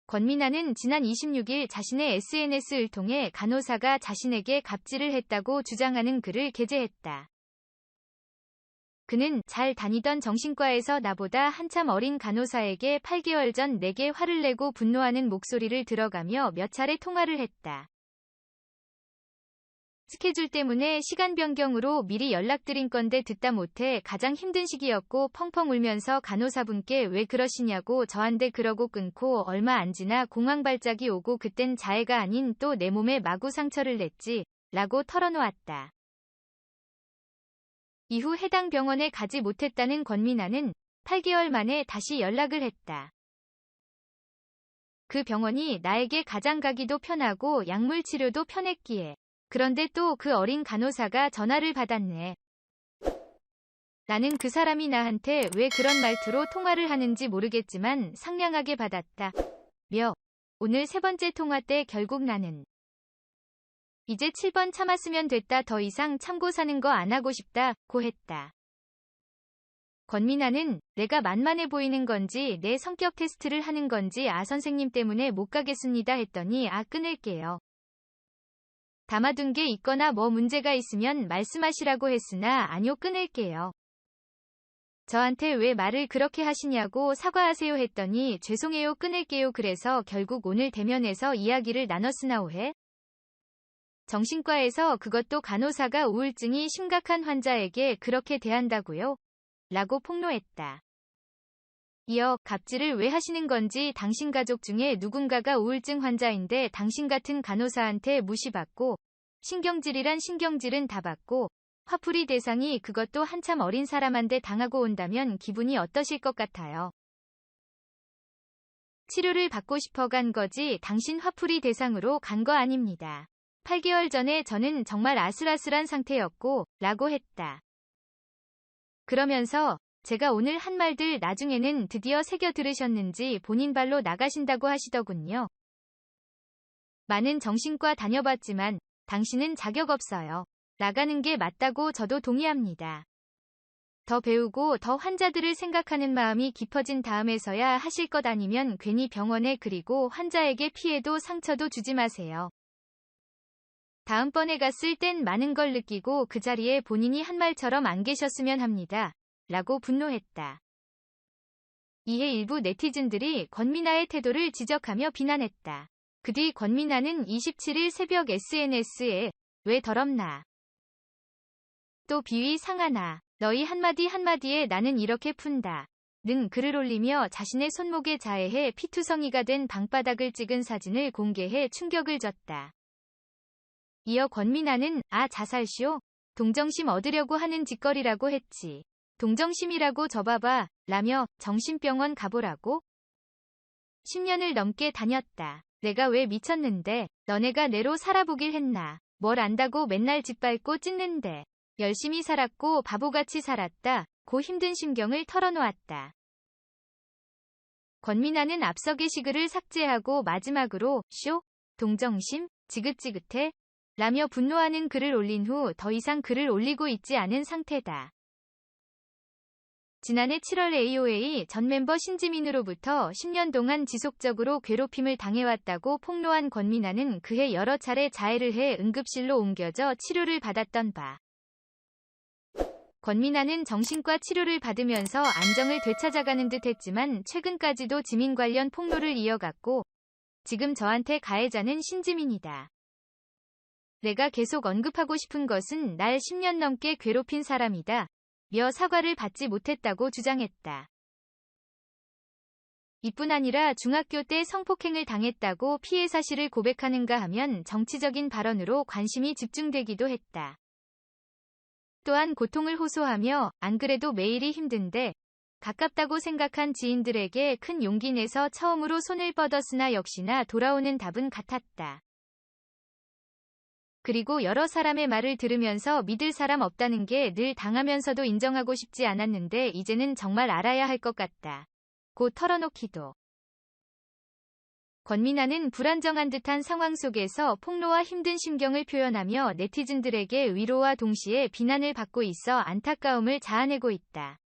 권미나는 지난 26일 자신의 SNS를 통해 간호사가 자신에게 갑질을 했다고 주장하는 글을 게재했다. 그는 잘 다니던 정신과에서 나보다 한참 어린 간호사에게 8개월 전 내게 화를 내고 분노하는 목소리를 들어가며 몇 차례 통화를 했다. 스케줄 때문에 시간 변경으로 미리 연락드린 건데 듣다 못해 가장 힘든 시기였고 펑펑 울면서 간호사분께 왜 그러시냐고 저한테 그러고 끊고 얼마 안 지나 공황 발작이 오고 그땐 자해가 아닌 또 내 몸에 마구 상처를 냈지 라고 털어놓았다. 이후 해당 병원에 가지 못했다는 권미나는 8개월 만에 다시 연락을 했다. 그 병원이 나에게 가장 가기도 편하고 약물 치료도 편했기에. 그런데 또 그 어린 간호사가 전화를 받았네. 나는 그 사람이 나한테 왜 그런 말투로 통화를 하는지 모르겠지만 상냥하게 받았다. 오늘 3번째 통화 때 결국 나는 이제 7번 참았으면 됐다. 더 이상 참고 사는 거 안 하고 싶다. 고 했다. 권미나는 내가 만만해 보이는 건지 내 성격 테스트를 하는 건지 선생님 때문에 못 가겠습니다 했더니 끊을게요. 담아둔 게 있거나 뭐 문제가 있으면 말씀하시라고 했으나 아니요 끊을게요. 저한테 왜 말을 그렇게 하시냐고 사과하세요 했더니 죄송해요 끊을게요. 그래서 결국 오늘 대면에서 이야기를 나눴으나 오해? 정신과에서 그것도 간호사가 우울증이 심각한 환자에게 그렇게 대한다고요? 라고 폭로했다. 이어 갑질을 왜 하시는 건지 당신 가족 중에 누군가가 우울증 환자인데 당신 같은 간호사한테 무시받고 신경질이란 신경질은 다 받고 화풀이 대상이 그것도 한참 어린 사람한테 당하고 온다면 기분이 어떠실 것 같아요? 치료를 받고 싶어 간 거지 당신 화풀이 대상으로 간 거 아닙니다. 8개월 전에 저는 정말 아슬아슬한 상태였고 라고 했다. 그러면서 제가 오늘 한 말들 나중에는 드디어 새겨 들으셨는지 본인 발로 나가신다고 하시더군요. 많은 정신과 다녀봤지만 당신은 자격 없어요. 나가는 게 맞다고 저도 동의합니다. 더 배우고 더 환자들을 생각하는 마음이 깊어진 다음에서야 하실 것 아니면 괜히 병원에 그리고 환자에게 피해도 상처도 주지 마세요. 다음번에 갔을 땐 많은 걸 느끼고 그 자리에 본인이 한 말처럼 안 계셨으면 합니다. 라고 분노했다. 이에 일부 네티즌들이 권미나의 태도를 지적하며 비난했다. 그 뒤 권미나는 27일 새벽 SNS에 왜 더럽나? 또 비위 상하나? 너희 한마디 한마디에 나는 이렇게 푼다. 는 글을 올리며 자신의 손목에 자해해 피투성이가 된 방바닥을 찍은 사진을 공개해 충격을 줬다. 이어 권미나는 자살쇼? 동정심 얻으려고 하는 짓거리라고 했지. 동정심이라고 접어봐 라며 정신병원 가보라고? 10년을 넘게 다녔다. 내가 왜 미쳤는데 너네가 내로 살아보길 했나. 뭘 안다고 맨날 짓밟고 찢는데. 열심히 살았고 바보같이 살았다. 고 힘든 심경을 털어놓았다. 권미나는 앞서 게시글을 삭제하고 마지막으로 쇼? 동정심? 지긋지긋해? 라며 분노하는 글을 올린 후 더 이상 글을 올리고 있지 않은 상태다. 지난해 7월 AOA 전 멤버 신지민으로부터 10년 동안 지속적으로 괴롭힘을 당해왔다고 폭로한 권미나는 그해 여러 차례 자해를 해 응급실로 옮겨져 치료를 받았던 바. 권미나는 정신과 치료를 받으면서 안정을 되찾아가는 듯 했지만 최근까지도 지민 관련 폭로를 이어갔고 지금 저한테 가해자는 신지민이다. 내가 계속 언급하고 싶은 것은 날 10년 넘게 괴롭힌 사람이다. 며 사과를 받지 못했다고 주장했다. 이뿐 아니라 중학교 때 성폭행을 당했다고 피해 사실을 고백하는가 하면 정치적인 발언으로 관심이 집중되기도 했다. 또한 고통을 호소하며 안 그래도 매일이 힘든데 가깝다고 생각한 지인들에게 큰 용기 내서 처음으로 손을 뻗었으나 역시나 돌아오는 답은 같았다. 그리고 여러 사람의 말을 들으면서 믿을 사람 없다는 게 늘 당하면서도 인정하고 싶지 않았는데 이제는 정말 알아야 할 것 같다. 고 털어놓기도. 권미나는 불안정한 듯한 상황 속에서 폭로와 힘든 심경을 표현하며 네티즌들에게 위로와 동시에 비난을 받고 있어 안타까움을 자아내고 있다.